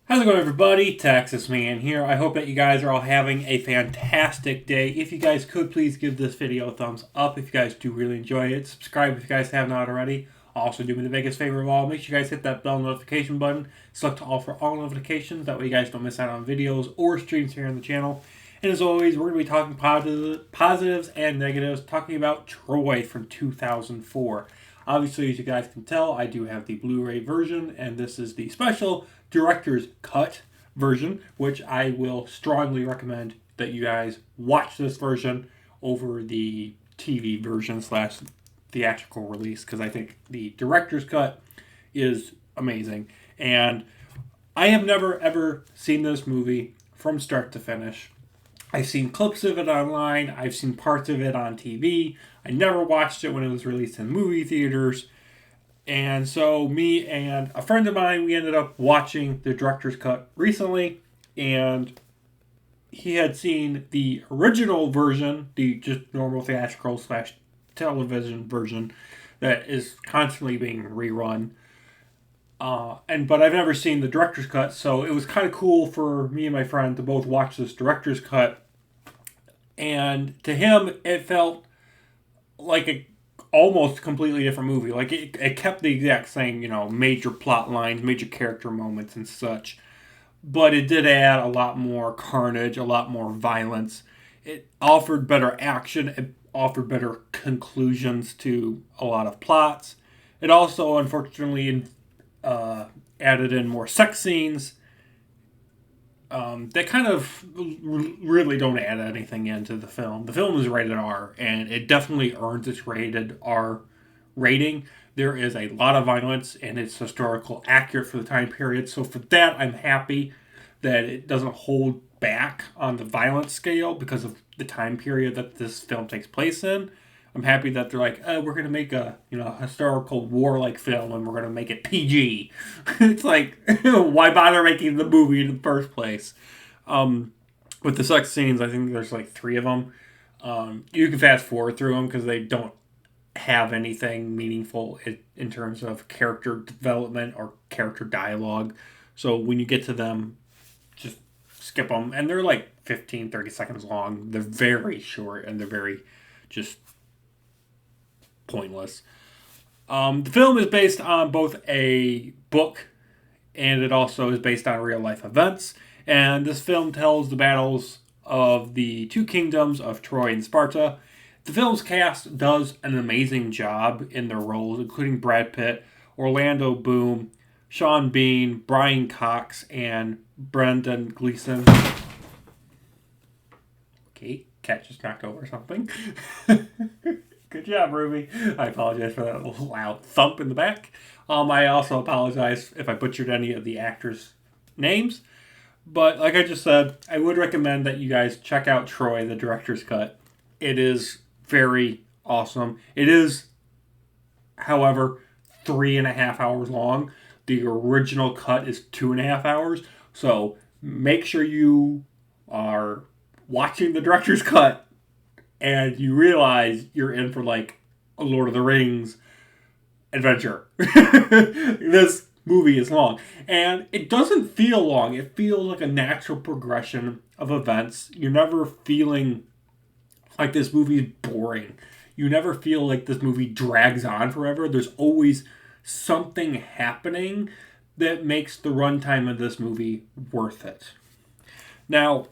How's it going, everybody? Texas Man here. I hope that you guys are all having a fantastic day. If you guys could, please give this video a thumbs up if you guys do really enjoy it. Subscribe if you guys have not already. Also, do me the biggest favor of all. Make sure you guys hit that bell notification button. Select all for all notifications. That way you guys don't miss out on videos or streams here on the channel. And as always, we're going to be talking positives and negatives, talking about Troy from 2004. Obviously, as you guys can tell, I do have the Blu-ray version, and this is the special director's cut version, which I will strongly recommend that you guys watch this version over the TV version slash theatrical release, because I think the director's cut is amazing. And I have never ever seen this movie from start to finish. I've seen clips of it online. I've seen parts of it on TV. I never watched it when it was released in movie theaters. And so me and a friend of mine, we ended up watching the director's cut recently. And he had seen the original version, the just normal theatrical slash television version that is constantly being rerun. But I've never seen the director's cut, so it was kind of cool for me and my friend to both watch this director's cut. And to him, it felt like a almost completely different movie. Like it kept the exact same, major plot lines, major character moments, and such. But it did add a lot more carnage, a lot more violence. It offered better action. It offered better conclusions to a lot of plots. It also, unfortunately, added in more sex scenes that kind of really don't add anything into the film. The film is rated R, and it definitely earns its rated R rating. There is a lot of violence, and it's historical accurate for the time period. So for that, I'm happy that it doesn't hold back on the violence scale because of the time period that this film takes place in. I'm happy that they're like, we're going to make a historical war-like film, and we're going to make it PG. It's like, why bother making the movie in the first place? With the sex scenes, I think there's like 3 of them. You can fast forward through them because they don't have anything meaningful in terms of character development or character dialogue. So when you get to them, just skip them. And they're like 15, 30 seconds long. They're very short, and they're very just pointless. The film is based on both a book and it also is based on real life events. And this film tells the battles of the 2 kingdoms of Troy and Sparta. The film's cast does an amazing job in their roles, including Brad Pitt, Orlando Bloom, Sean Bean, Brian Cox, and Brendan Gleeson. Okay, cat just knocked over something. Good job, Ruby. I apologize for that little loud thump in the back. I also apologize if I butchered any of the actors' names. But like I just said, I would recommend that you guys check out Troy, the director's cut. It is very awesome. It is, however, 3.5 hours long. The original cut is 2.5 hours. So make sure you are watching the director's cut and you realize you're in for like a Lord of the Rings adventure. This movie is long. And it doesn't feel long. It feels like a natural progression of events. You're never feeling like this movie is boring. You never feel like this movie drags on forever. There's always something happening that makes the runtime of this movie worth it. Now,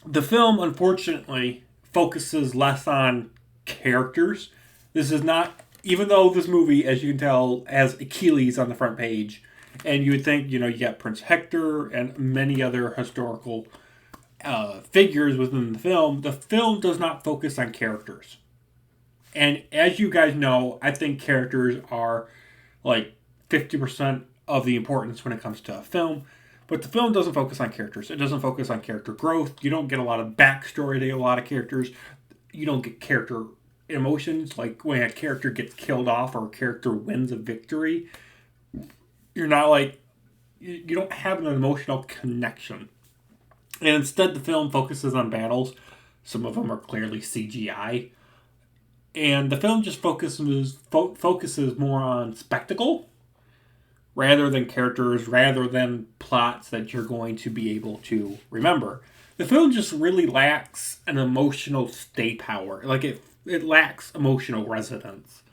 the film, unfortunately, focuses less on characters. This is not, even though this movie, as you can tell, has Achilles on the front page, and you would think, you got Prince Hector and many other historical figures within the film does not focus on characters. And as you guys know, I think characters are like 50% of the importance when it comes to a film. But the film doesn't focus on characters. It doesn't focus on character growth. You don't get a lot of backstory to a lot of characters. You don't get character emotions. Like when a character gets killed off or a character wins a victory, you're not like, you don't have an emotional connection. And instead the film focuses on battles. Some of them are clearly CGI. And the film just focuses more on spectacle rather than characters, rather than plots that you're going to be able to remember. The film just really lacks an emotional stay power. Like it lacks emotional resonance.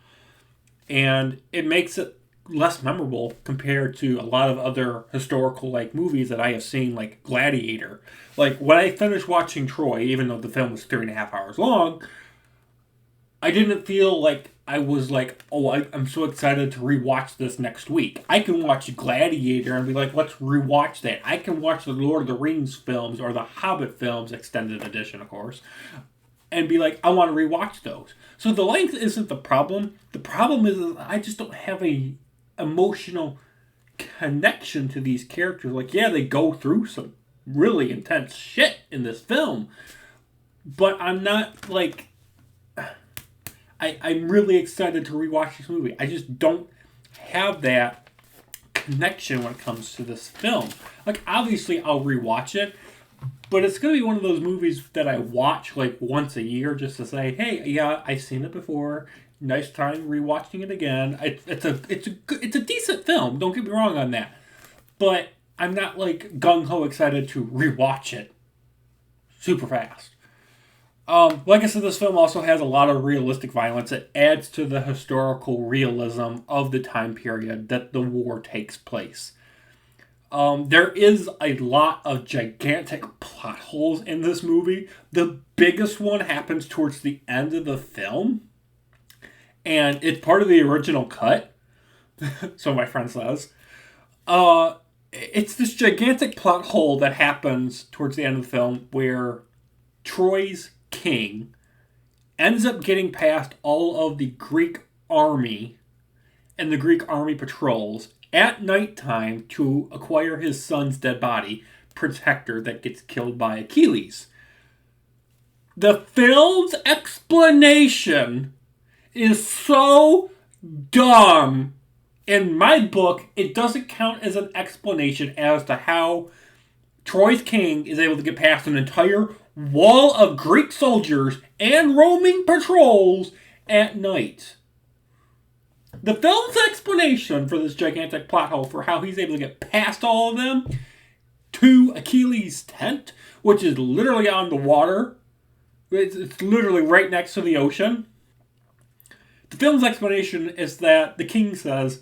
And it makes it less memorable compared to a lot of other historical like movies that I have seen, like Gladiator. Like when I finished watching Troy, even though the film was 3.5 hours long, I didn't feel like I was like, oh, I'm so excited to rewatch this next week. I can watch Gladiator and be like, let's rewatch that. I can watch the Lord of the Rings films or the Hobbit films, extended edition, of course, and be like, I want to rewatch those. So the length isn't the problem. The problem is I just don't have a emotional connection to these characters. Like, yeah, they go through some really intense shit in this film, but I'm not like I'm really excited to rewatch this movie. I just don't have that connection when it comes to this film. Like, obviously, I'll rewatch it, but it's going to be one of those movies that I watch like once a year just to say, hey, yeah, I've seen it before. Nice time rewatching it again. It's a decent film. Don't get me wrong on that, but I'm not like gung ho excited to rewatch it super fast. Like I said, this film also has a lot of realistic violence. It adds to the historical realism of the time period that the war takes place. There is a lot of gigantic plot holes in this movie. The biggest one happens towards the end of the film, and it's part of the original cut, so my friend says. It's this gigantic plot hole that happens towards the end of the film where Troy's king ends up getting past all of the Greek army and the Greek army patrols at nighttime to acquire his son's dead body, Protector, that gets killed by Achilles. The film's explanation is so dumb. In my book, it doesn't count as an explanation as to how Troy's king is able to get past an entire wall of Greek soldiers and roaming patrols at night. The film's explanation for this gigantic plot hole for how he's able to get past all of them to Achilles' tent, which is literally on the water. It's literally right next to the ocean. The film's explanation is that the king says,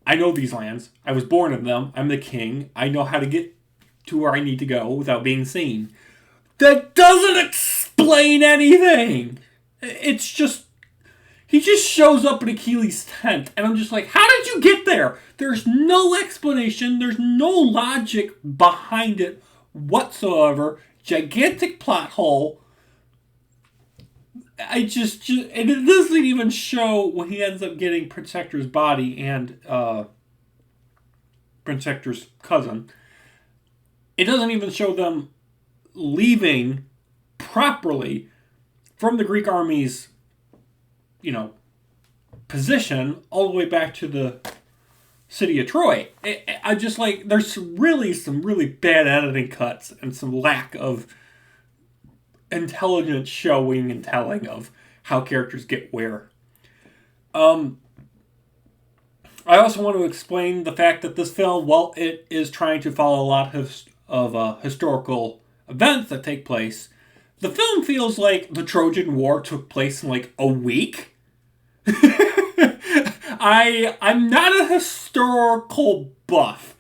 I know these lands. I was born in them. I'm the king. I know how to get to where I need to go without being seen. That doesn't explain anything. It's just, he just shows up in Achilles' tent, and I'm just like, how did you get there? There's no explanation. There's no logic behind it whatsoever. Gigantic plot hole. And it doesn't even show when he ends up getting Protector's body and Protector's cousin. It doesn't even show them leaving properly from the Greek army's, position all the way back to the city of Troy. I just like, there's some really bad editing cuts and some lack of intelligent showing and telling of how characters get where. I also want to explain the fact that this film, while it is trying to follow a lot of historical events that take place, the film feels like the Trojan War took place in like a week. I'm not a historical buff,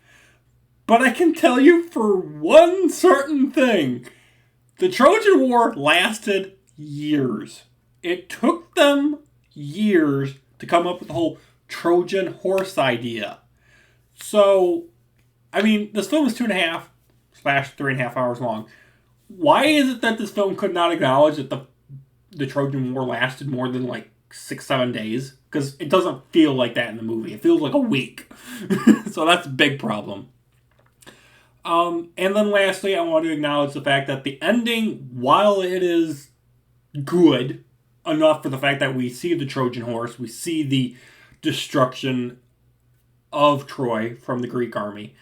but I can tell you for one certain thing. The Trojan War lasted years. It took them years to come up with the whole Trojan horse idea. So, I mean, this film is 2.5/3.5 hours long. Why is it that this film could not acknowledge that the Trojan War lasted more than like 6-7 days? Because it doesn't feel like that in the movie. It feels like a week. So that's a big problem. And then lastly, I want to acknowledge the fact that the ending, while it is good enough for the fact that we see the Trojan horse, we see the destruction of Troy from the Greek army,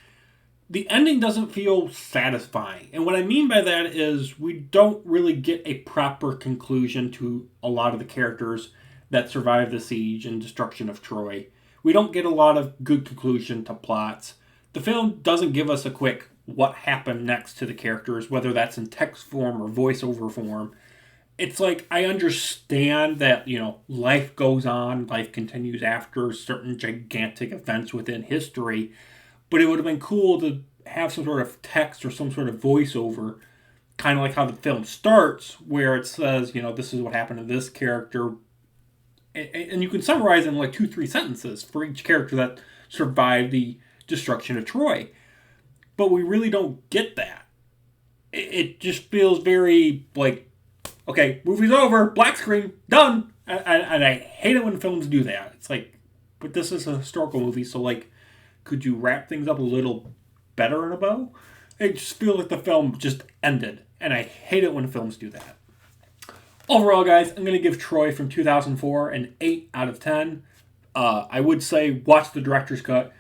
the ending doesn't feel satisfying. And what I mean by that is we don't really get a proper conclusion to a lot of the characters that survive the siege and destruction of Troy. We don't get a lot of good conclusion to plots. The film doesn't give us a quick what happened next to the characters, whether that's in text form or voiceover form. It's like I understand that, life goes on, life continues after certain gigantic events within history, but it would have been cool to have some sort of text or some sort of voiceover, kind of like how the film starts, where it says, this is what happened to this character. And you can summarize in like 2-3 sentences for each character that survived the destruction of Troy. But we really don't get that. It just feels very like, okay, movie's over, black screen, done. And I hate it when films do that. It's like, but this is a historical movie, so like, could you wrap things up a little better in a bow? I just feel like the film just ended, and I hate it when films do that. Overall, guys, I'm going to give Troy from 2004 an 8 out of 10. I would say watch the director's cut.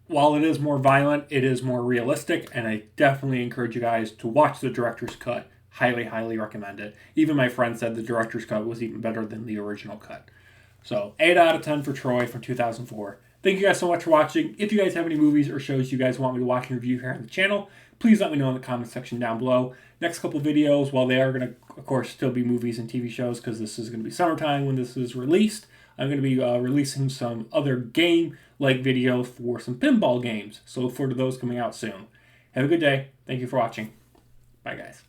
While it is more violent, it is more realistic, and I definitely encourage you guys to watch the director's cut. Highly, highly recommend it. Even my friend said the director's cut was even better than the original cut. So, 8 out of 10 for Troy from 2004. Thank you guys so much for watching. If you guys have any movies or shows you guys want me to watch and review here on the channel, please let me know in the comment section down below. Next couple videos, while they are going to, of course, still be movies and TV shows, because this is going to be summertime when this is released, I'm going to be releasing some other game-like videos for some pinball games. So look forward to those coming out soon. Have a good day. Thank you for watching. Bye, guys.